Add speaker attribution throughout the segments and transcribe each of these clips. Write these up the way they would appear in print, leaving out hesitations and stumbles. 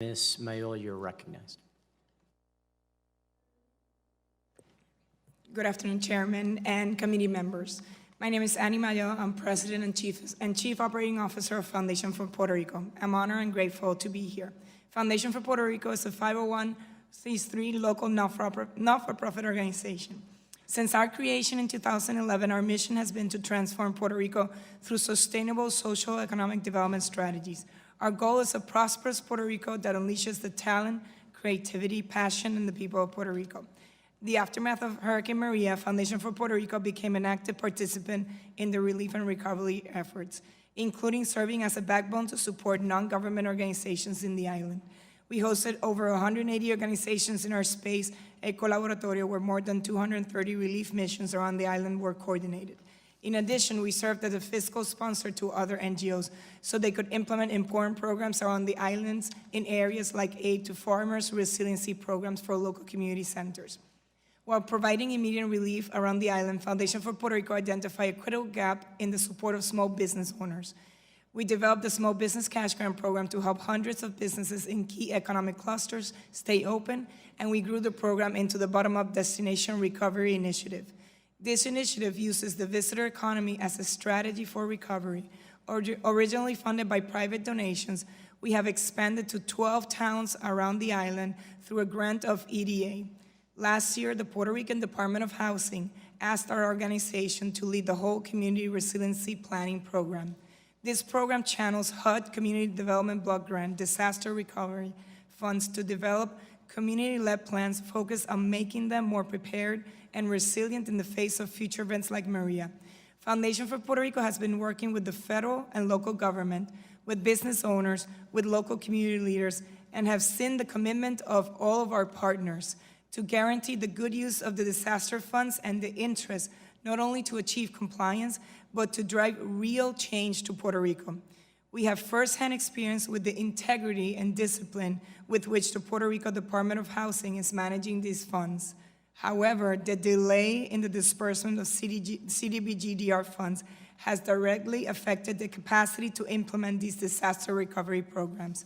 Speaker 1: Ms. Mayol, you're recognized.
Speaker 2: Good afternoon, Chairman and committee members. My name is Annie Mayol. I'm President and Chief Operating Officer of Foundation for Puerto Rico. I'm honored and grateful to be here. Foundation for Puerto Rico is a 501c3 local not-for-profit organization. Since our creation in 2011, our mission has been to transform Puerto Rico through sustainable social economic development strategies. Our goal is a prosperous Puerto Rico that unleashes the talent, creativity, passion in the people of Puerto Rico. The aftermath of Hurricane Maria, Foundation for Puerto Rico became an active participant in the relief and recovery efforts, including serving as a backbone to support non-government organizations in the island. We hosted over 180 organizations in our space, a collaboratorio where more than 230 relief missions around the island were coordinated. In addition, we served as a fiscal sponsor to other NGOs so they could implement important programs around the islands in areas like aid to farmers, resiliency programs for local community centers. While providing immediate relief around the island, Foundation for Puerto Rico identified a critical gap in the support of small business owners. We developed the Small Business Cash Grant Program to help hundreds of businesses in key economic clusters stay open, and we grew the program into the Bottom-Up Destination Recovery Initiative. This initiative uses the visitor economy as a strategy for recovery. Originally funded by private donations, we have expanded to 12 towns around the island through a grant of EDA. Last year, the Puerto Rican Department of Housing asked our organization to lead the whole Community Resiliency Planning Program. This program channels HUD Community Development Block Grant disaster recovery funds to develop community-led plans focused on making them more prepared and resilient in the face of future events like Maria. Foundation for Puerto Rico has been working with the federal and local government, with business owners, with local community leaders, and have seen the commitment of all of our partners to guarantee the good use of the disaster funds and the interest not only to achieve compliance, but to drive real change to Puerto Rico. We have firsthand experience with the integrity and discipline with which the Puerto Rico Department of Housing is managing these funds. However, the delay in the disbursement of CDBG-DR funds has directly affected the capacity to implement these disaster recovery programs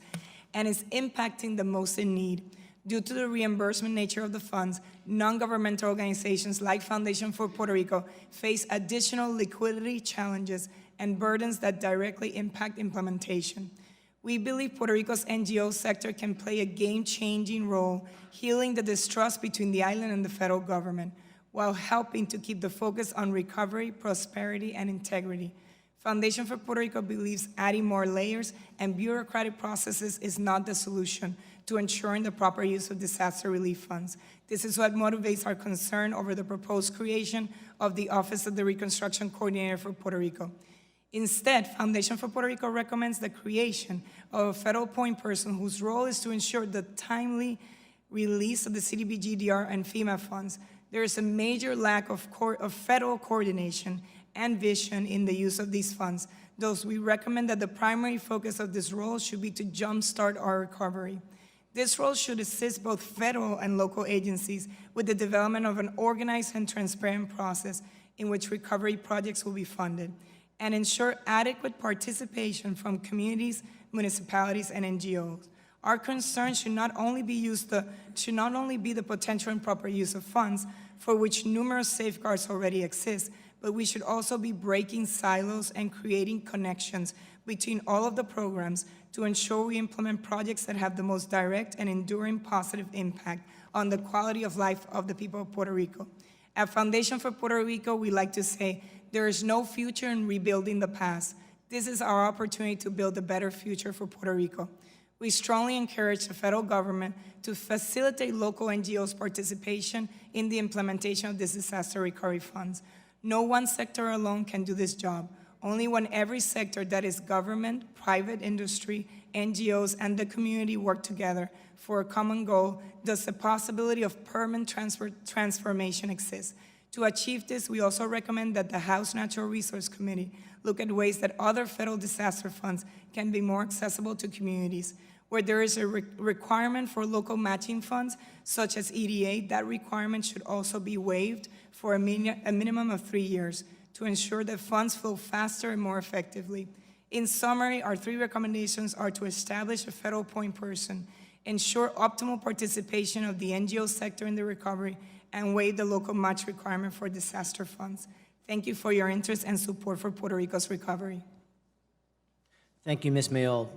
Speaker 2: and is impacting the most in need. Due to the reimbursement nature of the funds, non-governmental organizations like Foundation for Puerto Rico face additional liquidity challenges and burdens that directly impact implementation. We believe Puerto Rico's NGO sector can play a game-changing role, healing the distrust between the island and the federal government, while helping to keep the focus on recovery, prosperity, and integrity. Foundation for Puerto Rico believes adding more layers and bureaucratic processes is not the solution to ensuring the proper use of disaster relief funds. This is what motivates our concern over the proposed creation of the Office of the Reconstruction Coordinator for Puerto Rico. Instead, Foundation for Puerto Rico recommends the creation of a federal point person whose role is to ensure the timely release of the CDBG-DR and FEMA funds. There is a major lack of federal coordination and vision in the use of these funds. Thus, we recommend that the primary focus of this role should be to jumpstart our recovery. This role should assist both federal and local agencies with the development of an organized and transparent process in which recovery projects will be funded, and ensure adequate participation from communities, municipalities, and NGOs. Our concern should not only be the potential and proper use of funds, for which numerous safeguards already exist, but we should also be breaking silos and creating connections between all of the programs to ensure we implement projects that have the most direct and enduring positive impact on the quality of life of the people of Puerto Rico. At Foundation for Puerto Rico, we like to say, there is no future in rebuilding the past. This is our opportunity to build a better future for Puerto Rico. We strongly encourage the federal government to facilitate local NGOs' participation in the implementation of these disaster recovery funds. No one sector alone can do this job. Only when every sector, that is government, private industry, NGOs, and the community work together for a common goal, does the possibility of permanent transformation exist. To achieve this, we also recommend that the House Natural Resource Committee look at ways that other federal disaster funds can be more accessible to communities. Where there is a requirement for local matching funds, such as EDA, that requirement should also be waived for a minimum of 3 years to ensure that funds flow faster and more effectively. In summary, our 3 recommendations are to establish a federal point person, ensure optimal participation of the NGO sector in the recovery, and waive the local match requirement for disaster funds. Thank you for your interest and support for Puerto Rico's recovery.
Speaker 1: Thank you, Ms. Mayol.